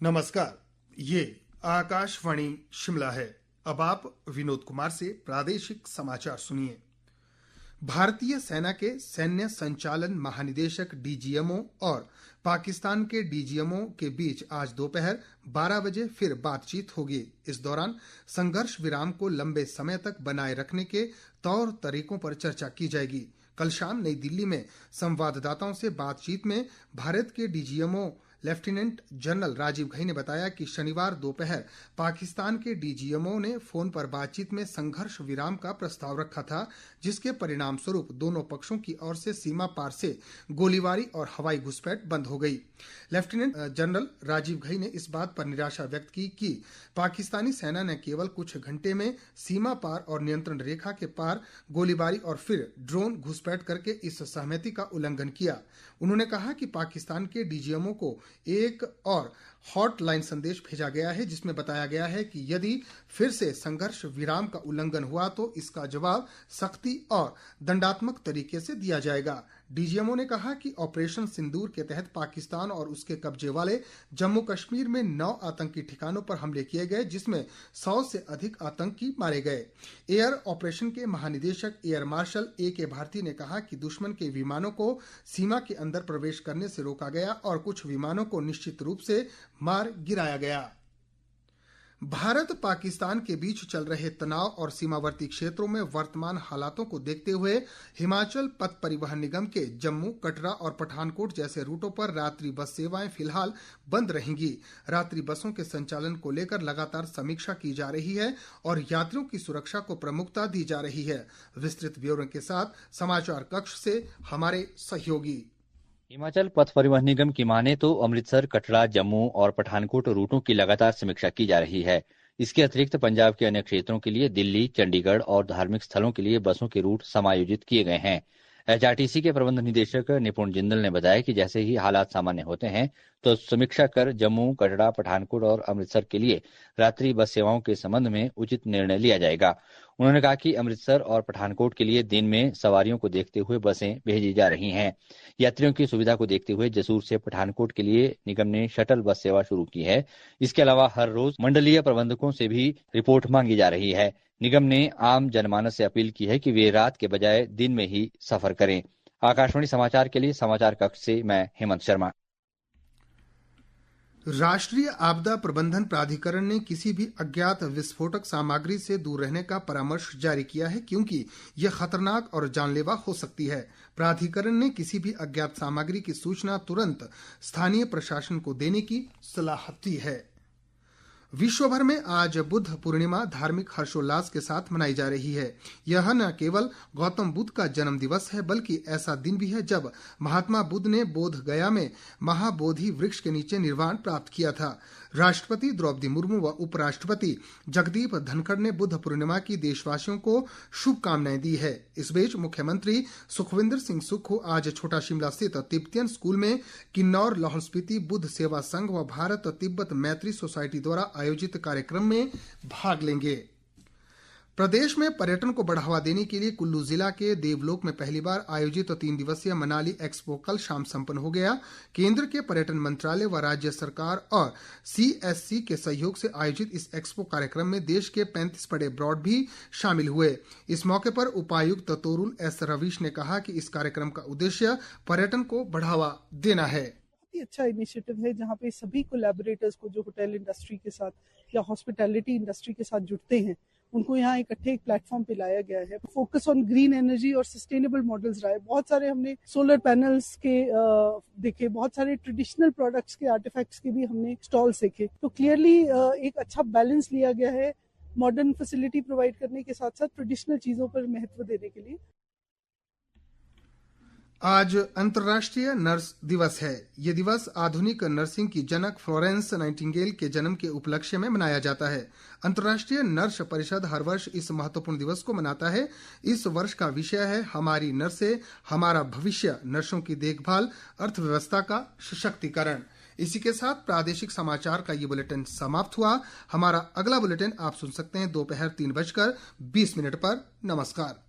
नमस्कार, ये आकाशवाणी शिमला है। अब आप विनोद कुमार से प्रादेशिक समाचार सुनिए। भारतीय सेना के सैन्य संचालन महानिदेशक डीजीएमओ और पाकिस्तान के डीजीएमओ के बीच आज दोपहर 12 बजे फिर बातचीत होगी। इस दौरान संघर्ष विराम को लंबे समय तक बनाए रखने के तौर तरीकों पर चर्चा की जाएगी। कल शाम नई दिल्ली में संवाददाताओं से बातचीत में भारत के DGMO lieutenant general Rajiv Ghai ने बताया कि शनिवार दोपहर पाकिस्तान के डीजीएमओ ने फोन पर बातचीत में संघर्ष विराम का प्रस्ताव रखा था, जिसके परिणाम स्वरूप दोनों पक्षों की ओर से सीमा पार से गोलीबारी और हवाई घुसपैठ बंद हो गई। लेफ्टिनेंट जनरल राजीव घई ने इस बात पर निराशा व्यक्त की कि पाकिस्तानी सेना ने केवल कुछ घंटे में सीमा पार और नियंत्रण रेखा के पार गोलीबारी और फिर ड्रोन घुसपैठ करके इस सहमति का उल्लंघन किया। उन्होंने कहा कि पाकिस्तान के डीजीएमओ को एक और हॉटलाइन संदेश भेजा गया है, जिसमें बताया गया है कि यदि फिर से संघर्ष विराम का उल्लंघन हुआ तो इसका जवाब सख्ती और दंडात्मक तरीके से दिया जाएगा। डीजीएमओ ने कहा कि ऑपरेशन सिंदूर के तहत पाकिस्तान और उसके कब्जे वाले जम्मू कश्मीर में 9 आतंकी ठिकानों पर हमले किए गए, जिसमें 100 से अधिक आतंकी मारे गए। एयर ऑपरेशन के महानिदेशक एयर मार्शल A.K. भारती ने कहा कि दुश्मन के विमानों को सीमा के अंदर प्रवेश करने से रोका गया और कुछ विमानों को निश्चित रूप से मार गिराया गया। भारत पाकिस्तान के बीच चल रहे तनाव और सीमावर्ती क्षेत्रों में वर्तमान हालातों को देखते हुए हिमाचल पथ परिवहन निगम के जम्मू, कटरा और पठानकोट जैसे रूटों पर रात्रि बस सेवाएं फिलहाल बंद रहेंगी। रात्रि बसों के संचालन को लेकर लगातार समीक्षा की जा रही है और यात्रियों की सुरक्षा को प्रमुखता दी जा रही है। विस्तृत ब्यौरे के साथ समाचार कक्ष से हमारे सहयोगी। हिमाचल पथ परिवहन निगम की माने तो अमृतसर, कटरा, जम्मू और पठानकोट रूटों की लगातार समीक्षा की जा रही है। इसके अतिरिक्त पंजाब के अन्य क्षेत्रों के लिए दिल्ली, चंडीगढ़ और धार्मिक स्थलों के लिए बसों के रूट समायोजित किए गए हैं। एचआरटीसी के प्रबंध निदेशक निपुण जिंदल ने बताया कि जैसे ही हालात सामान्य होते हैं तो समीक्षा कर जम्मू, कटरा, पठानकोट और अमृतसर के लिए रात्रि बस सेवाओं के संबंध में उचित निर्णय लिया जाएगा। उन्होंने कहा कि अमृतसर और पठानकोट के लिए दिन में सवारियों को देखते हुए बसें भेजी जा रही हैं। यात्रियों की सुविधा को देखते हुए जसूर से पठानकोट के लिए निगम ने शटल बस सेवा शुरू की है। इसके अलावा हर रोज मंडलीय प्रबंधकों से भी रिपोर्ट मांगी जा रही है। निगम ने आम जनमानस से अपील की है कि वे रात के बजाय दिन में ही सफर करें। आकाशवाणी समाचार के लिए समाचार कक्ष से मैं हेमंत शर्मा। राष्ट्रीय आपदा प्रबंधन प्राधिकरण ने किसी भी अज्ञात विस्फोटक सामग्री से दूर रहने का परामर्श जारी किया है, क्योंकि यह खतरनाक और जानलेवा हो सकती है। प्राधिकरण ने किसी भी अज्ञात सामग्री की सूचना तुरंत स्थानीय प्रशासन को देने की सलाह दी है। विश्व भर में आज बुद्ध पूर्णिमा धार्मिक हर्षोल्लास के साथ मनाई जा रही है। यह न केवल गौतम बुद्ध का जन्म दिवस है, बल्कि ऐसा दिन भी है जब महात्मा बुद्ध ने बोध गया में महाबोधि वृक्ष के नीचे निर्वाण प्राप्त किया था। राष्ट्रपति द्रौपदी मुर्मू व उपराष्ट्रपति जगदीप धनखड़ ने बुद्ध पूर्णिमा की देशवासियों को शुभकामनाएं दी है। इस बीच मुख्यमंत्री सुखविंदर सिंह सुक्खू आज छोटा शिमला स्थित तिब्बतियन स्कूल में किन्नौर लाहौल स्पीति बुद्ध सेवा संघ व भारत तिब्बत मैत्री सोसाइटी द्वारा आयोजित कार्यक्रम में भाग लेंगे। प्रदेश में पर्यटन को बढ़ावा देने के लिए कुल्लू जिला के देवलोक में पहली बार आयोजित 3 दिवसीय मनाली एक्सपो कल शाम संपन्न हो गया। केंद्र के पर्यटन मंत्रालय व राज्य सरकार और CSC के सहयोग से आयोजित इस एक्सपो कार्यक्रम में देश के 35 बड़े ब्रांड भी शामिल हुए। इस मौके पर उपायुक्त तोरुल S रवीश ने कहा कि इस कार्यक्रम का उद्देश्य पर्यटन को बढ़ावा देना है। अच्छा इनिशिएटिव है जहाँ पे सभी कोलैबोरेटर्स को जो होटल इंडस्ट्री के साथ या हॉस्पिटैलिटी इंडस्ट्री के साथ जुड़ते हैं, उनको यहाँ इकट्ठे एक प्लेटफॉर्म पे लाया गया है। फोकस ऑन ग्रीन एनर्जी और सस्टेनेबल मॉडल्स रहा है। बहुत सारे हमने सोलर पैनल्स के देखे, बहुत सारे ट्रेडिशनल प्रोडक्ट्स के आर्टिफैक्ट्स के भी हमने स्टॉल्स देखे। तो क्लियरली एक अच्छा बैलेंस लिया गया है मॉडर्न फैसिलिटी प्रोवाइड करने के साथ साथ ट्रेडिशनल चीजों पर महत्व देने के लिए। आज अंतर्राष्ट्रीय नर्स दिवस है। ये दिवस आधुनिक नर्सिंग की जनक फ्लोरेंस नाइटिंगेल के जन्म के उपलक्ष्य में मनाया जाता है। अंतर्राष्ट्रीय नर्स परिषद हर वर्ष इस महत्वपूर्ण दिवस को मनाता है। इस वर्ष का विषय है हमारी नर्सें, हमारा भविष्य, नर्सों की देखभाल, अर्थव्यवस्था का सशक्तिकरण। इसी के साथ प्रादेशिक समाचार का ये बुलेटिन समाप्त हुआ। हमारा अगला बुलेटिन आप सुन सकते हैं दोपहर 3:20 पर। नमस्कार।